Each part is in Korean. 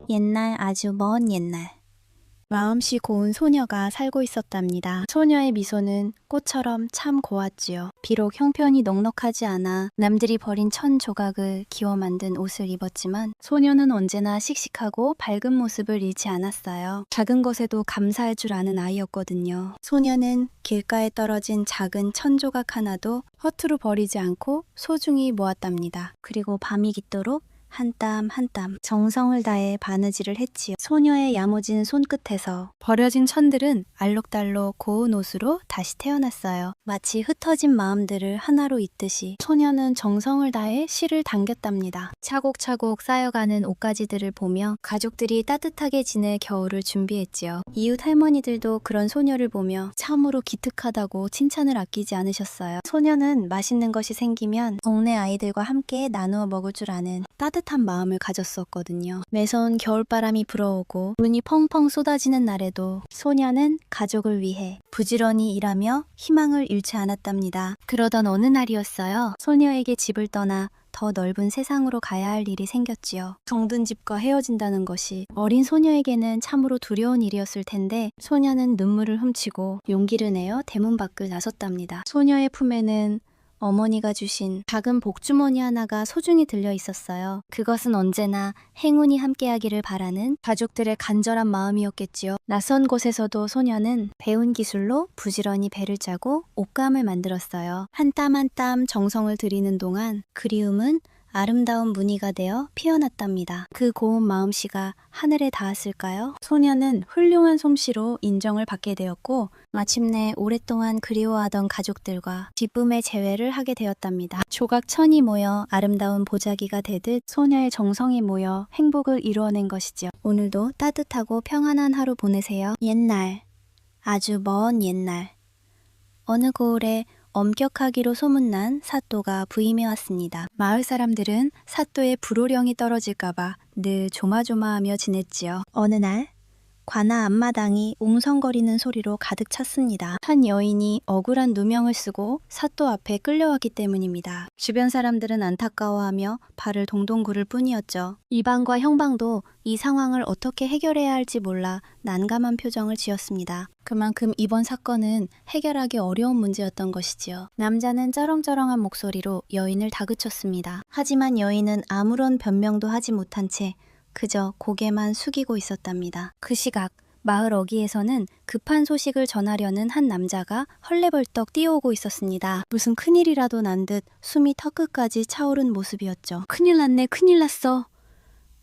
옛날 아주 먼 옛날 마음씨 고운 소녀가 살고 있었답니다. 소녀의 미소는 꽃처럼 참 고왔지요. 비록 형편이 넉넉하지 않아 남들이 버린 천 조각을 기워 만든 옷을 입었지만 소녀는 언제나 씩씩하고 밝은 모습을 잃지 않았어요. 작은 것에도 감사할 줄 아는 아이였거든요. 소녀는 길가에 떨어진 작은 천 조각 하나도 허투루 버리지 않고 소중히 모았답니다. 그리고 밤이 깊도록 한 땀 한 땀 정성을 다해 바느질을 했지요. 소녀의 야무진 손끝에서 버려진 천들은 알록달록 고운 옷으로 다시 태어났어요. 마치 흩어진 마음들을 하나로 잇듯이 소녀는 정성을 다해 실을 당겼답니다. 차곡차곡 쌓여가는 옷가지들을 보며 가족들이 따뜻하게 지낼 겨울을 준비했지요. 이웃 할머니들도 그런 소녀를 보며 참으로 기특하다고 칭찬을 아끼지 않으셨어요. 소녀는 맛있는 것이 생기면 동네 아이들과 함께 나누어 먹을 줄 아는 따뜻한 마음을 가졌었거든요. 매서운 겨울바람이 불어오고 눈이 펑펑 쏟아지는 날에도 소녀는 가족을 위해 부지런히 일하며 희망을 잃지 않았답니다. 그러던 어느 날이었어요. 소녀에게 집을 떠나 더 넓은 세상으로 가야 할 일이 생겼지요. 정든 집과 헤어진다는 것이 어린 소녀에게는 참으로 두려운 일이었을 텐데 소녀는 눈물을 훔치고 용기를 내어 대문 밖을 나섰답니다. 소녀의 품에는 어머니가 주신 작은 복주머니 하나가 소중히 들려 있었어요. 그것은 언제나 행운이 함께하기를 바라는 가족들의 간절한 마음이었겠지요. 낯선 곳에서도 소녀는 배운 기술로 부지런히 배를 짜고 옷감을 만들었어요. 한 땀 한 땀 정성을 들이는 동안 그리움은 아름다운 무늬가 되어 피어났답니다. 그 고운 마음씨가 하늘에 닿았을까요? 소녀는 훌륭한 솜씨로 인정을 받게 되었고 마침내 오랫동안 그리워하던 가족들과 기쁨의 재회를 하게 되었답니다. 조각 천이 모여 아름다운 보자기가 되듯 소녀의 정성이 모여 행복을 이루어낸 것이죠. 오늘도 따뜻하고 평안한 하루 보내세요. 옛날, 아주 먼 옛날, 어느 고을에 엄격하기로 소문난 사또가 부임해왔습니다. 마을 사람들은 사또의 불호령이 떨어질까봐 늘 조마조마하며 지냈지요. 어느 날 관아 앞마당이 웅성거리는 소리로 가득 찼습니다. 한 여인이 억울한 누명을 쓰고 사또 앞에 끌려왔기 때문입니다. 주변 사람들은 안타까워하며 발을 동동 구를 뿐이었죠. 이방과 형방도 이 상황을 어떻게 해결해야 할지 몰라 난감한 표정을 지었습니다. 그만큼 이번 사건은 해결하기 어려운 문제였던 것이지요. 남자는 쩌렁쩌렁한 목소리로 여인을 다그쳤습니다. 하지만 여인은 아무런 변명도 하지 못한 채 그저 고개만 숙이고 있었답니다. 그 시각 마을 어귀에서는 급한 소식을 전하려는 한 남자가 헐레벌떡 뛰어오고 있었습니다. 무슨 큰일이라도 난 듯 숨이 턱끝까지 차오른 모습이었죠. 큰일 났네, 큰일 났어.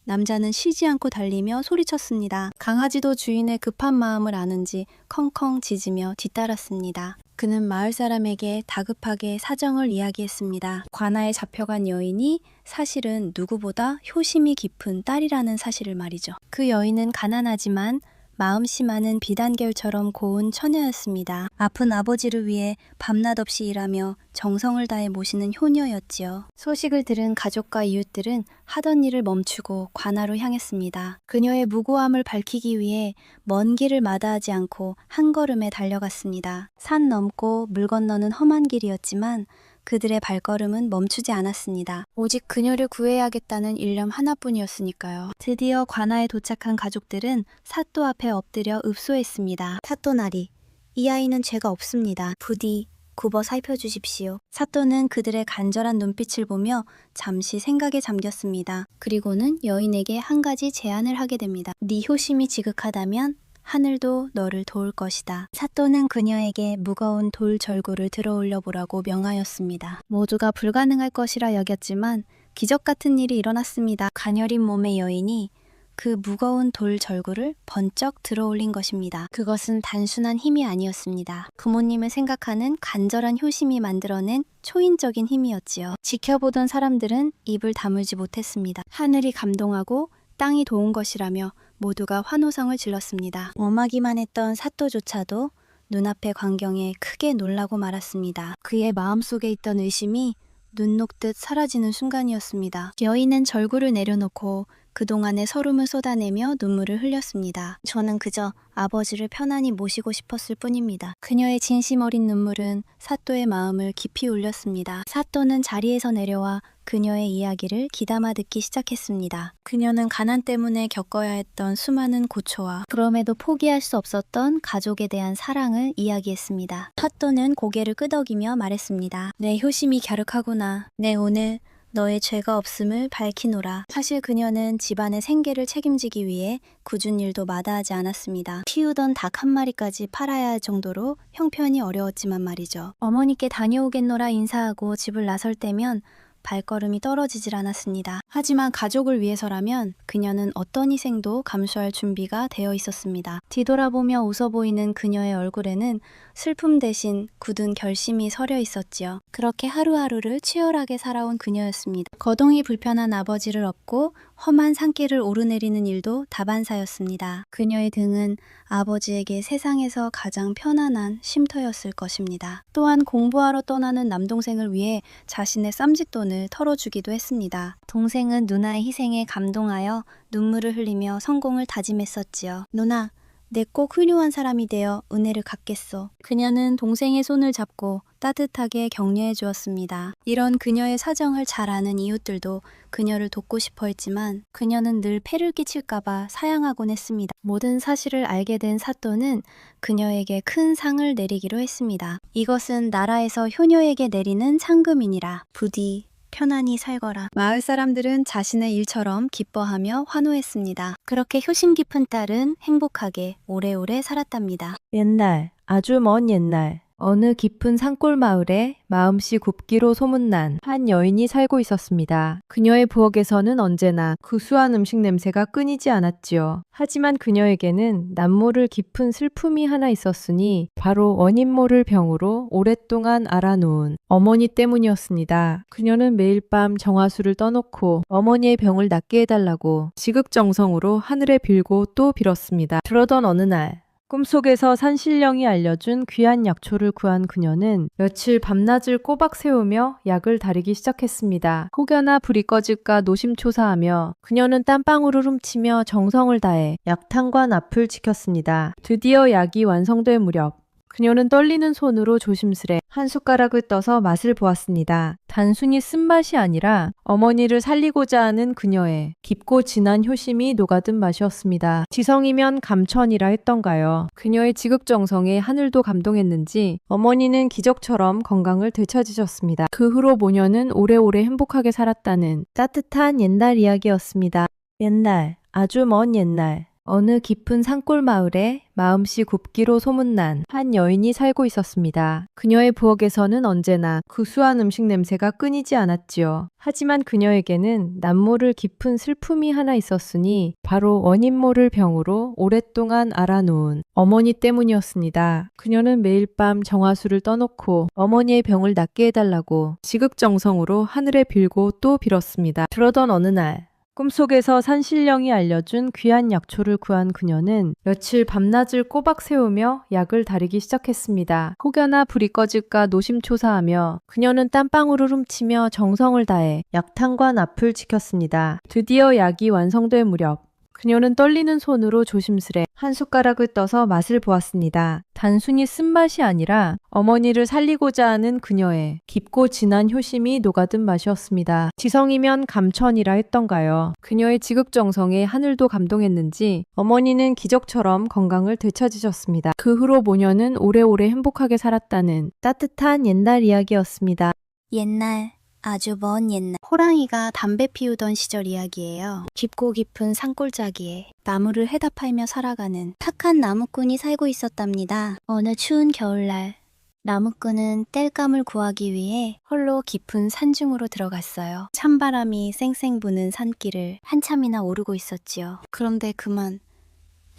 남자는 쉬지 않고 달리며 소리쳤습니다. 강아지도 주인의 급한 마음을 아는지 컹컹 짖으며 뒤따랐습니다. 그는 마을 사람에게 다급하게 사정을 이야기했습니다. 관아에 잡혀간 여인이 사실은 누구보다 효심이 깊은 딸이라는 사실을 말이죠. 그 여인은 가난하지만 마음씨 많은 비단결처럼 고운 처녀였습니다. 아픈 아버지를 위해 밤낮 없이 일하며 정성을 다해 모시는 효녀였지요. 소식을 들은 가족과 이웃들은 하던 일을 멈추고 관아로 향했습니다. 그녀의 무고함을 밝히기 위해 먼 길을 마다하지 않고 한 걸음에 달려갔습니다. 산 넘고 물 건너는 험한 길이었지만 그들의 발걸음은 멈추지 않았습니다. 오직 그녀를 구해야겠다는 일념 하나뿐이었으니까요. 드디어 관아에 도착한 가족들은 사또 앞에 엎드려 읍소했습니다. 사또나리, 이 아이는 죄가 없습니다. 부디 굽어 살펴주십시오. 사또는 그들의 간절한 눈빛을 보며 잠시 생각에 잠겼습니다. 그리고는 여인에게 한 가지 제안을 하게 됩니다. 네 효심이 지극하다면 하늘도 너를 도울 것이다. 사또는 그녀에게 무거운 돌 절구를 들어올려 보라고 명하였습니다. 모두가 불가능할 것이라 여겼지만 기적 같은 일이 일어났습니다. 가녀린 몸의 여인이 그 무거운 돌 절구를 번쩍 들어올린 것입니다. 그것은 단순한 힘이 아니었습니다. 부모님을 생각하는 간절한 효심이 만들어낸 초인적인 힘이었지요. 지켜보던 사람들은 입을 다물지 못했습니다. 하늘이 감동하고 땅이 도운 것이라며 모두가 환호성을 질렀습니다. 엄하기만 했던 사또조차도 눈앞의 광경에 크게 놀라고 말았습니다. 그의 마음속에 있던 의심이 눈 녹듯 사라지는 순간이었습니다. 여인은 절구를 내려놓고 그동안의 서름을 쏟아내며 눈물을 흘렸습니다. 저는 그저 아버지를 편안히 모시고 싶었을 뿐입니다. 그녀의 진심 어린 눈물은 사또의 마음을 깊이 울렸습니다. 사또는 자리에서 내려와 그녀의 이야기를 귀담아 듣기 시작했습니다. 그녀는 가난 때문에 겪어야 했던 수많은 고초와 그럼에도 포기할 수 없었던 가족에 대한 사랑을 이야기했습니다. 핫도는 고개를 끄덕이며 말했습니다. 내 효심이 갸륵하구나. 내 오늘 너의 죄가 없음을 밝히노라. 사실 그녀는 집안의 생계를 책임지기 위해 굳은 일도 마다하지 않았습니다. 키우던 닭 한 마리까지 팔아야 할 정도로 형편이 어려웠지만 말이죠. 어머니께 다녀오겠노라 인사하고 집을 나설 때면 발걸음이 떨어지질 않았습니다. 하지만 가족을 위해서라면 그녀는 어떤 희생도 감수할 준비가 되어 있었습니다. 뒤돌아보며 웃어 보이는 그녀의 얼굴에는 슬픔 대신 굳은 결심이 서려 있었지요. 그렇게 하루하루를 치열하게 살아온 그녀였습니다. 거동이 불편한 아버지를 업고 험한 산길을 오르내리는 일도 다반사였습니다. 그녀의 등은 아버지에게 세상에서 가장 편안한 쉼터였을 것입니다. 또한 공부하러 떠나는 남동생을 위해 자신의 쌈짓돈을 털어주기도 했습니다. 동생은 누나의 희생에 감동하여 눈물을 흘리며 성공을 다짐했었지요. 누나, 내 꼭 훌륭한 사람이 되어 은혜를 갚겠소. 그녀는 동생의 손을 잡고 따뜻하게 격려해 주었습니다. 이런 그녀의 사정을 잘 아는 이웃들도 그녀를 돕고 싶어 했지만 그녀는 늘 폐를 끼칠까봐 사양하곤 했습니다. 모든 사실을 알게 된 사또는 그녀에게 큰 상을 내리기로 했습니다. 이것은 나라에서 효녀에게 내리는 상금이니라. 부디 편안히 살거라. 마을 사람들은 자신의 일처럼 기뻐하며 환호했습니다. 그렇게 효심 깊은 딸은 행복하게 오래오래 살았답니다. 옛날, 아주 먼 옛날, 어느 깊은 산골 마을에 마음씨 굽기로 소문난 한 여인이 살고 있었습니다. 그녀의 부엌에서는 언제나 구수한 음식 냄새가 끊이지 않았지요. 하지만 그녀에게는 남모를 깊은 슬픔이 하나 있었으니 바로 원인 모를 병으로 오랫동안 앓아놓은 어머니 때문이었습니다. 그녀는 매일 밤 정화수를 떠놓고 어머니의 병을 낫게 해달라고 지극정성으로 하늘에 빌고 또 빌었습니다. 그러던 어느 날 꿈속에서 산신령이 알려준 귀한 약초를 구한 그녀는 며칠 밤낮을 꼬박 세우며 약을 다리기 시작했습니다. 혹여나 불이 꺼질까 노심초사하며 그녀는 땀방울을 훔치며 정성을 다해 약탕과 납을 지켰습니다. 드디어 약이 완성될 무렵 그녀는 떨리는 손으로 조심스레 한 숟가락을 떠서 맛을 보았습니다. 단순히 쓴맛이 아니라 어머니를 살리고자 하는 그녀의 깊고 진한 효심이 녹아든 맛이었습니다. 지성이면 감천이라 했던가요. 그녀의 지극정성에 하늘도 감동했는지 어머니는 기적처럼 건강을 되찾으셨습니다. 그 후로 모녀는 오래오래 행복하게 살았다는 따뜻한 옛날 이야기였습니다. 옛날, 아주 먼 옛날, 어느 깊은 산골 마을에 마음씨 굽기로 소문난 한 여인이 살고 있었습니다. 그녀의 부엌에서는 언제나 구수한 음식 냄새가 끊이지 않았지요. 하지만 그녀에게는 남모를 깊은 슬픔이 하나 있었으니 바로 원인 모를 병으로 오랫동안 앓아놓은 어머니 때문이었습니다. 그녀는 매일 밤 정화수를 떠놓고 어머니의 병을 낫게 해달라고 지극정성으로 하늘에 빌고 또 빌었습니다. 그러던 어느 날 꿈속에서 산신령이 알려준 귀한 약초를 구한 그녀는 며칠 밤낮을 꼬박 세우며 약을 다리기 시작했습니다. 혹여나 불이 꺼질까 노심초사하며 그녀는 땀방울을 훔치며 정성을 다해 약탕과 납을 지켰습니다. 드디어 약이 완성될 무렵 그녀는 떨리는 손으로 조심스레 한 숟가락을 떠서 맛을 보았습니다. 단순히 쓴맛이 아니라 어머니를 살리고자 하는 그녀의 깊고 진한 효심이 녹아든 맛이었습니다. 지성이면 감천이라 했던가요. 그녀의 지극정성에 하늘도 감동했는지 어머니는 기적처럼 건강을 되찾으셨습니다. 그 후로 모녀는 오래오래 행복하게 살았다는 따뜻한 옛날 이야기였습니다. 옛날, 아주 먼 옛날, 호랑이가 담배 피우던 시절 이야기예요. 깊고 깊은 산골짜기에 나무를 해다 팔며 살아가는 착한 나무꾼이 살고 있었답니다. 어느 추운 겨울날, 나무꾼은 땔감을 구하기 위해 홀로 깊은 산중으로 들어갔어요. 찬바람이 쌩쌩 부는 산길을 한참이나 오르고 있었지요. 그런데 그만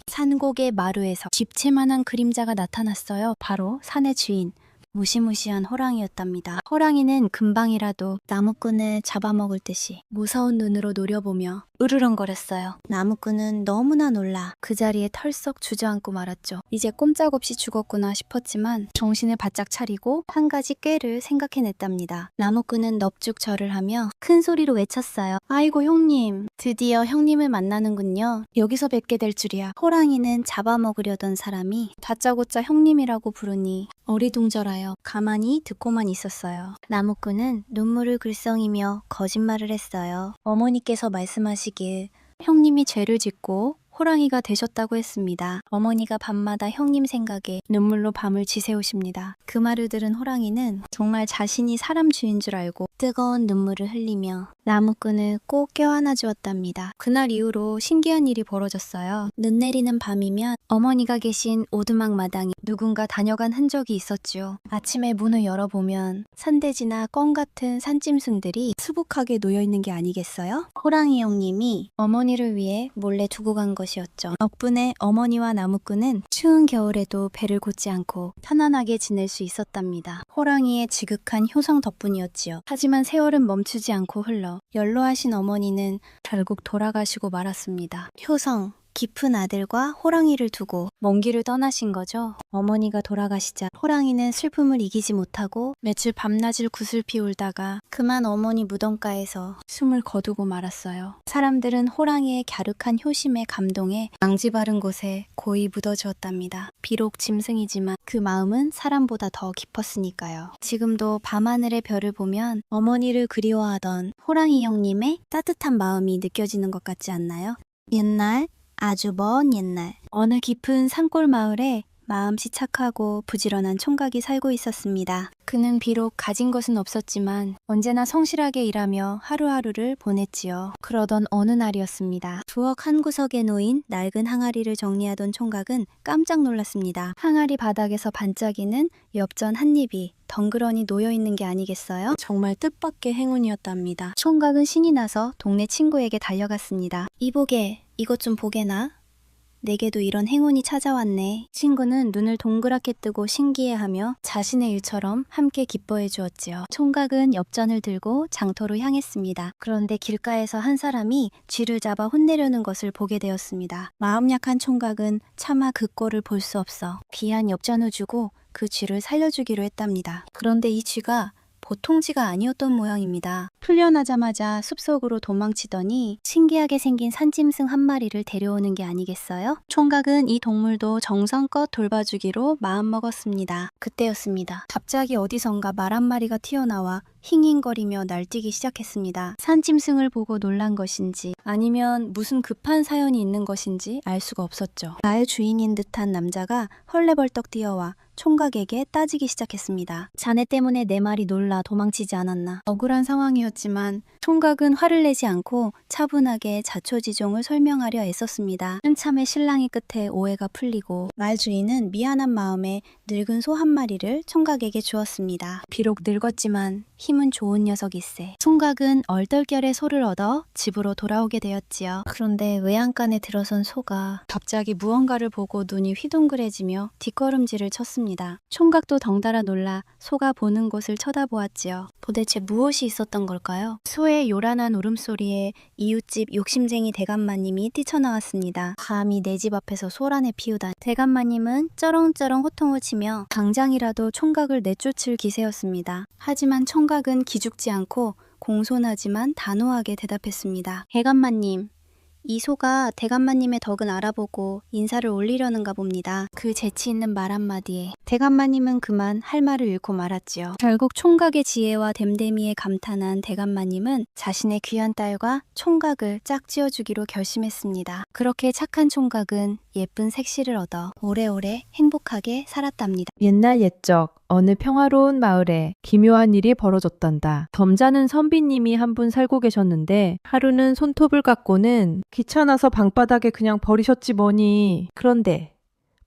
산곡의 마루에서 집채만한 그림자가 나타났어요. 바로 산의 주인, 무시무시한 호랑이였답니다. 호랑이는 금방이라도 나무꾼을 잡아먹을 듯이 무서운 눈으로 노려보며 으르렁거렸어요. 나무꾼은 너무나 놀라 그 자리에 털썩 주저앉고 말았죠. 이제 꼼짝없이 죽었구나 싶었지만 정신을 바짝 차리고 한 가지 꾀를 생각해냈답니다. 나무꾼은 넙죽 절을 하며 큰 소리로 외쳤어요. 아이고 형님, 드디어 형님을 만나는군요. 여기서 뵙게 될 줄이야. 호랑이는 잡아먹으려던 사람이 다짜고짜 형님이라고 부르니 어리둥절하여 않았어요. 가만히 듣고만 있었어요. 나무꾼은 눈물을 글썽이며 거짓말을 했어요. 어머니께서 말씀하시길 형님이 죄를 짓고 호랑이가 되셨다고 했습니다. 어머니가 밤마다 형님 생각에 눈물로 밤을 지새우십니다. 그 말을 들은 호랑이는 정말 자신이 사람 주인 줄 알고 뜨거운 눈물을 흘리며 나무꾼을 꼭 껴안아 주었답니다. 그날 이후로 신기한 일이 벌어졌어요. 눈 내리는 밤이면 어머니가 계신 오두막 마당에 누군가 다녀간 흔적이 있었지요. 아침에 문을 열어보면 산돼지나 껌 같은 산짐승들이 수북하게 놓여있는 게 아니겠어요? 호랑이 형님이 어머니를 위해 몰래 두고 간 것이었죠. 덕분에 어머니와 나무꾼은 추운 겨울에도 배를 곶지 않고 편안하게 지낼 수 있었답니다. 호랑이의 지극한 효성 덕분이었지요. 하지만 세월은 멈추지 않고 흘러 연로하신 어머니는 결국 돌아가시고 말았습니다. 효성, 깊은 아들과 호랑이를 두고 먼 길을 떠나신 거죠. 어머니가 돌아가시자 호랑이는 슬픔을 이기지 못하고 며칠 밤낮을 구슬피 울다가 그만 어머니 무덤가에서 숨을 거두고 말았어요. 사람들은 호랑이의 갸륵한 효심에 감동해 망지 바른 곳에 고이 묻어주었답니다. 비록 짐승이지만 그 마음은 사람보다 더 깊었으니까요. 지금도 밤하늘의 별을 보면 어머니를 그리워하던 호랑이 형님의 따뜻한 마음이 느껴지는 것 같지 않나요? 옛날, 아주 먼 옛날, 어느 깊은 산골 마을에 마음씨 착하고 부지런한 총각이 살고 있었습니다. 그는 비록 가진 것은 없었지만 언제나 성실하게 일하며 하루하루를 보냈지요. 그러던 어느 날이었습니다. 부엌 한 구석에 놓인 낡은 항아리를 정리하던 총각은 깜짝 놀랐습니다. 항아리 바닥에서 반짝이는 엽전 한 입이 덩그러니 놓여있는 게 아니겠어요? 정말 뜻밖의 행운이었답니다. 총각은 신이 나서 동네 친구에게 달려갔습니다. 이보게, 이것 좀 보게나. 내게도 이런 행운이 찾아왔네. 친구는 눈을 동그랗게 뜨고 신기해하며 자신의 일처럼 함께 기뻐해 주었지요. 총각은 엽전을 들고 장터로 향했습니다. 그런데 길가에서 한 사람이 쥐를 잡아 혼내려는 것을 보게 되었습니다. 마음 약한 총각은 차마 그 꼴을 볼 수 없어 귀한 엽전을 주고 그 쥐를 살려주기로 했답니다. 그런데 이 쥐가 보통 쥐가 아니었던 모양입니다. 풀려나자마자 숲속으로 도망치더니 신기하게 생긴 산짐승 한 마리를 데려오는 게 아니겠어요? 총각은 이 동물도 정성껏 돌봐주기로 마음먹었습니다. 그때였습니다. 갑자기 어디선가 말 한 마리가 튀어나와 힝힝거리며 날뛰기 시작했습니다. 산짐승을 보고 놀란 것인지 아니면 무슨 급한 사연이 있는 것인지 알 수가 없었죠. 나의 주인인 듯한 남자가 헐레벌떡 뛰어와 총각에게 따지기 시작했습니다. 자네 때문에 내 말이 놀라 도망치지 않았나. 억울한 상황이었지만 총각은 화를 내지 않고 차분하게 자초지종을 설명하려 애썼습니다. 한참의 실랑이 끝에 오해가 풀리고 말 주인은 미안한 마음에 늙은 소 한 마리를 총각에게 주었습니다. 비록 늙었지만 힘은 좋은 녀석일세. 총각은 얼떨결에 소를 얻어 집으로 돌아오게 되었지요. 그런데 외양간에 들어선 소가 갑자기 무언가를 보고 눈이 휘둥그레지며 뒷걸음질을 쳤습니다. 총각도 덩달아 놀라 소가 보는 곳을 쳐다보았지요. 도대체 무엇이 있었던 걸까요? 소의 요란한 울음소리에 이웃집 욕심쟁이 대감마님이 뛰쳐나왔습니다. 감히 내 집 앞에서 소란을 피우다니. 대감마님은 쩌렁쩌렁 호통을 치며 당장이라도 총각을 내쫓을 기세였습니다. 하지만 총각은 기죽지 않고 공손하지만 단호하게 대답했습니다. 대감마님, 이 소가 대감마님의 덕은 알아보고 인사를 올리려는가 봅니다. 그 재치 있는 말 한마디에 대감마님은 그만 할 말을 잃고 말았지요. 결국 총각의 지혜와 댐댐이에 감탄한 대감마님은 자신의 귀한 딸과 총각을 짝지어주기로 결심했습니다. 그렇게 착한 총각은 예쁜 색시를 얻어 오래오래 행복하게 살았답니다. 옛날 옛적 어느 평화로운 마을에 기묘한 일이 벌어졌단다. 점잖은 선비님이 한 분 살고 계셨는데 하루는 손톱을 깎고는 귀찮아서 방바닥에 그냥 버리셨지 뭐니. 그런데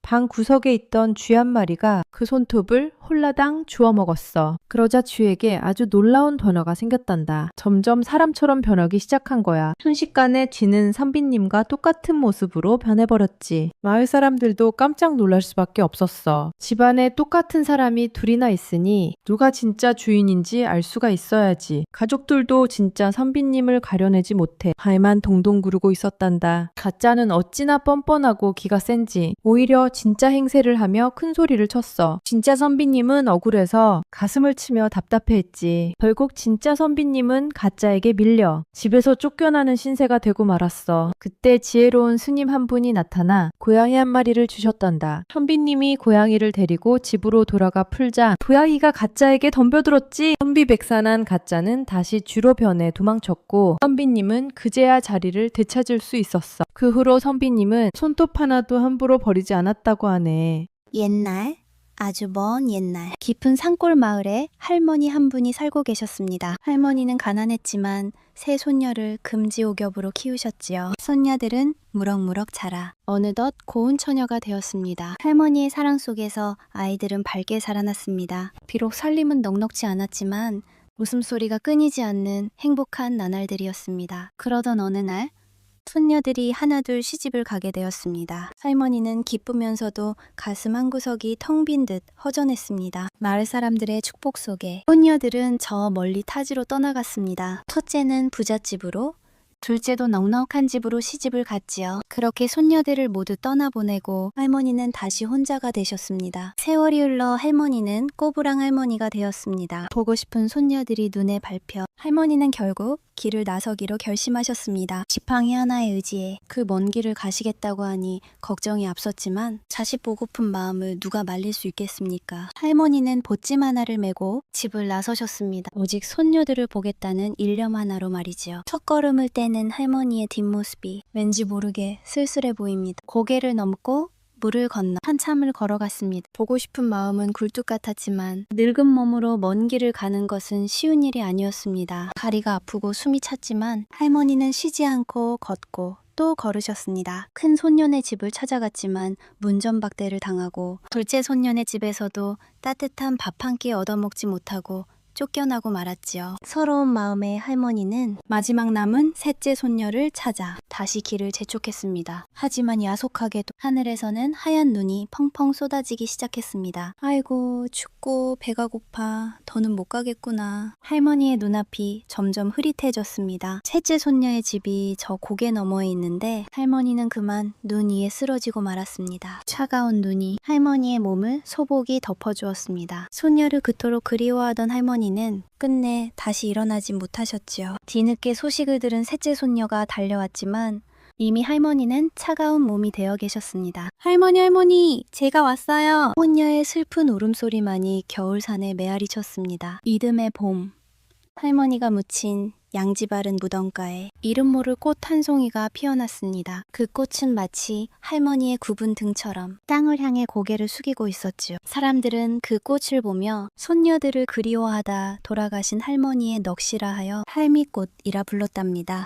방 구석에 있던 쥐 한 마리가 그 손톱을 홀라당 주워 먹었어. 그러자 쥐에게 아주 놀라운 변화가 생겼단다. 점점 사람처럼 변하기 시작한 거야. 순식간에 쥐는 선비님과 똑같은 모습으로 변해버렸지. 마을 사람들도 깜짝 놀랄 수밖에 없었어. 집안에 똑같은 사람이 둘이나 있으니 누가 진짜 주인인지 알 수가 있어야지. 가족들도 진짜 선비님을 가려내지 못해 발만 동동 구르고 있었단다. 가짜는 어찌나 뻔뻔하고 기가 센지 오히려 진짜 행세를 하며 큰 소리를 쳤어. 진짜 선비님 선비님은 억울해서 가슴을 치며 답답해했지. 결국 진짜 선비님은 가짜에게 밀려 집에서 쫓겨나는 신세가 되고 말았어. 그때 지혜로운 스님 한 분이 나타나 고양이 한 마리를 주셨단다. 선비님이 고양이를 데리고 집으로 돌아가 풀자 고양이가 가짜에게 덤벼들었지. 선비백산한 가짜는 다시 쥐로 변해 도망쳤고 선비님은 그제야 자리를 되찾을 수 있었어. 그 후로 선비님은 손톱 하나도 함부로 버리지 않았다고 하네. 옛날, 아주 먼 옛날, 깊은 산골 마을에 할머니 한 분이 살고 계셨습니다. 할머니는 가난했지만 세 손녀를 금지옥엽으로 키우셨지요. 손녀들은 무럭무럭 자라 어느덧 고운 처녀가 되었습니다. 할머니의 사랑 속에서 아이들은 밝게 자라났습니다. 비록 살림은 넉넉지 않았지만 웃음소리가 끊이지 않는 행복한 나날들이었습니다. 그러던 어느 날 손녀들이 하나둘 시집을 가게 되었습니다. 할머니는 기쁘면서도 가슴 한구석이 텅 빈 듯 허전했습니다. 마을 사람들의 축복 속에 손녀들은 저 멀리 타지로 떠나갔습니다. 첫째는 부잣집으로, 둘째도 넉넉한 집으로 시집을 갔지요. 그렇게 손녀들을 모두 떠나보내고 할머니는 다시 혼자가 되셨습니다. 세월이 흘러 할머니는 꼬부랑 할머니가 되었습니다. 보고 싶은 손녀들이 눈에 밟혀 할머니는 결국 길을 나서기로 결심하셨습니다. 지팡이 하나에 의지해 그 먼 길을 가시겠다고 하니 걱정이 앞섰지만 자식 보고픈 마음을 누가 말릴 수 있겠습니까? 할머니는 보찜 하나를 메고 집을 나서셨습니다. 오직 손녀들을 보겠다는 일념 하나로 말이지요. 첫걸음을 떼는 할머니의 뒷모습이 왠지 모르게 쓸쓸해 보입니다. 고개를 넘고 물을 건너 한참을 걸어갔습니다. 보고 싶은 마음은 굴뚝 같았지만 늙은 몸으로 먼 길을 가는 것은 쉬운 일이 아니었습니다. 다리가 아프고 숨이 찼지만 할머니는 쉬지 않고 걷고 또 걸으셨습니다. 큰 손녀네 집을 찾아갔지만 문전박대를 당하고 둘째 손녀네 집에서도 따뜻한 밥 한 끼 얻어먹지 못하고 쫓겨나고 말았지요. 서러운 마음에 할머니는 마지막 남은 셋째 손녀를 찾아 다시 길을 재촉했습니다. 하지만 야속하게도 하늘에서는 하얀 눈이 펑펑 쏟아지기 시작했습니다. 아이고 춥고 배가 고파 더는 못 가겠구나. 할머니의 눈앞이 점점 흐릿해졌습니다. 셋째 손녀의 집이 저 고개 너머에 있는데 할머니는 그만 눈 위에 쓰러지고 말았습니다. 차가운 눈이 할머니의 몸을 소복이 덮어주었습니다. 손녀를 그토록 그리워하던 할머니는 끝내 다시 일어나지 못하셨지요. 뒤늦게 소식을 들은 셋째 손녀가 달려왔지만 이미 할머니는 차가운 몸이 되어 계셨습니다. 할머니, 제가 왔어요. 손녀의 슬픈 울음소리만이 겨울산에 메아리 쳤습니다. 이듬해 봄, 할머니가 묻힌 양지 바른 무덤가에 이름 모를 꽃 한 송이가 피어났습니다. 그 꽃은 마치 할머니의 굽은 등처럼 땅을 향해 고개를 숙이고 있었지요. 사람들은 그 꽃을 보며 손녀들을 그리워하다 돌아가신 할머니의 넋이라 하여 할미꽃이라 불렀답니다.